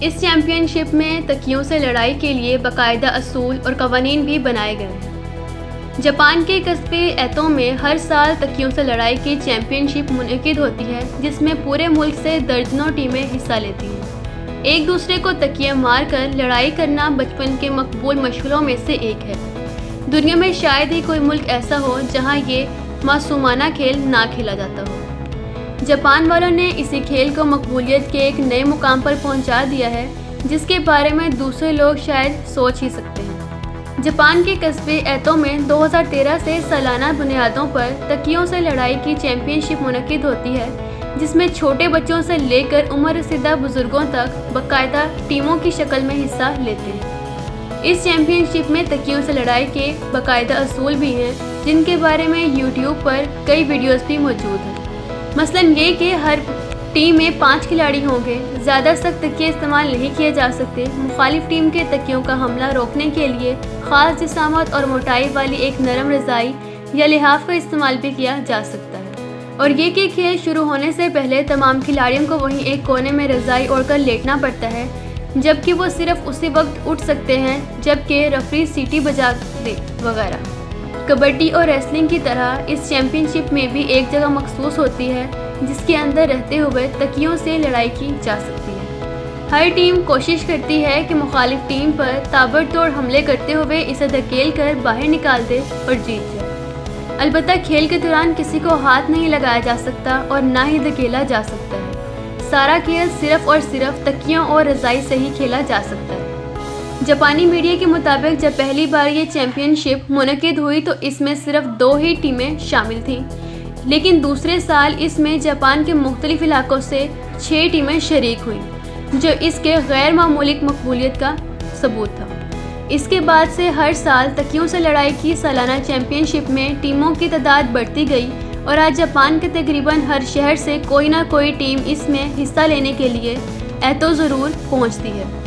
इस चैंपियनशिप में तकियों से लड़ाई के लिए बाकायदा असूल और कवानीन भी बनाए गए हैं। जापान के कस्बे एतो में हर साल तकियों से लड़ाई की चैंपियनशिप मुनक़िद होती है, जिसमें पूरे मुल्क से दर्जनों टीमें हिस्सा लेती हैं। एक दूसरे को तकिए मारकर लड़ाई करना बचपन के मकबूल मशगलों में से एक है। दुनिया में शायद ही कोई मुल्क ऐसा हो जहां ये मासूमाना खेल ना खेला जाता हो। जापान वालों ने इसी खेल को मकबूलियत के एक नए मुकाम पर पहुंचा दिया है, जिसके बारे में दूसरे लोग शायद सोच ही सकते हैं। जापान के कस्बे एतो में 2013 से सालाना बुनियादों पर तकियों से लड़ाई की चैंपियनशिप मुनक़िद होती है, जिसमें छोटे बच्चों से लेकर उम्र रसीदा बुजुर्गों तक बाकायदा टीमों की शक्ल में हिस्सा लेते हैं। इस चैंपियनशिप में तकियों से लड़ाई के बाकायदा असूल भी हैं, जिनके बारे में यूट्यूब पर कई वीडियोस भी मौजूद हैं। मसलन ये कि हर टीम में 5 खिलाड़ी होंगे, ज़्यादा सख्त तकिए इस्तेमाल नहीं किए जा सकते। मुखालिफ टीम के तकियों का हमला रोकने के लिए ख़ास जिसामत और मोटाई वाली एक नरम रज़ाई या लिहाफ का इस्तेमाल भी किया जा सकता है। और ये कि खेल शुरू होने से पहले तमाम खिलाड़ियों को वहीं एक कोने में रज़ाई ओढ़कर लेटना पड़ता है, जबकि वो सिर्फ उसी वक्त उठ सकते हैं जबकि रेफरी सीटी बजा दे वगैरह। कबड्डी और रेसलिंग की तरह इस चैंपियनशिप में भी एक जगह मखसूस होती है, जिसके अंदर रहते हुए तकियों से लड़ाई की जा सकती है। हर टीम कोशिश करती है कि मुखालिफ टीम पर ताबड़तोड़ हमले करते हुए इसे धकेल कर बाहर निकाल दे और जीत जाए। अलबत्ता खेल के दौरान किसी को हाथ नहीं लगाया जा सकता और ना ही धकेला जा सकता है। सारा खेल सिर्फ और सिर्फ तकियों और रज़ाई से ही खेला जा सकता है। जापानी मीडिया के मुताबिक जब पहली बार ये चैंपियनशिप मुनक़िद हुई तो इसमें सिर्फ 2 ही टीमें शामिल थीं, लेकिन दूसरे साल इसमें जापान के मुख्तलिफ इलाकों से 6 टीमें शरीक हुईं, जो इसके गैर मामूली मकबूलियत का सबूत था। इसके बाद से हर साल तकियों से लड़ाई की सालाना चैंपियनशिप में टीमों की तादाद बढ़ती गई और आज जापान के तकरीबन हर शहर से कोई ना कोई टीम इसमें हिस्सा लेने के लिए एतो ज़रूर पहुँचती है।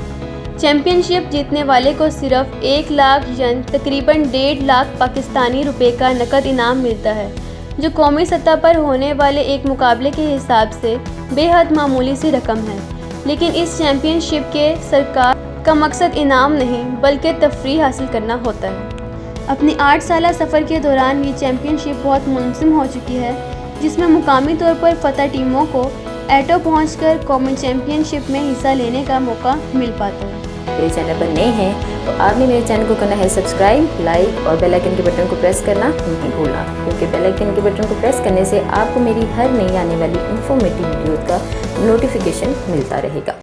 चैंपियनशिप जीतने वाले को सिर्फ 1 लाख यन तकरीबन 1.5 लाख पाकिस्तानी रुपए का नकद इनाम मिलता है, जो कौमी सतह पर होने वाले एक मुकाबले के हिसाब से बेहद मामूली सी रकम है। लेकिन इस चैंपियनशिप के सरकार का मकसद इनाम नहीं बल्कि तफरीह हासिल करना होता है। अपनी 8 साला सफ़र के दौरान ये चैंपियनशिप बहुत मुनज़्ज़म हो चुकी है, जिसमें मुकामी तौर पर फ़तह टीमों को एटो पहुंचकर कौमी चैंपियनशिप में हिस्सा लेने का मौका मिल पाता है। मेरे चैनल पर नए हैं तो आपने मेरे चैनल को करना है सब्सक्राइब, लाइक और बेल आइकन के बटन को प्रेस करना नहीं भूलना, क्योंकि बेल आइकन के बटन को प्रेस करने से आपको मेरी हर नई आने वाली इंफॉर्मेटिव वीडियो का नोटिफिकेशन मिलता रहेगा।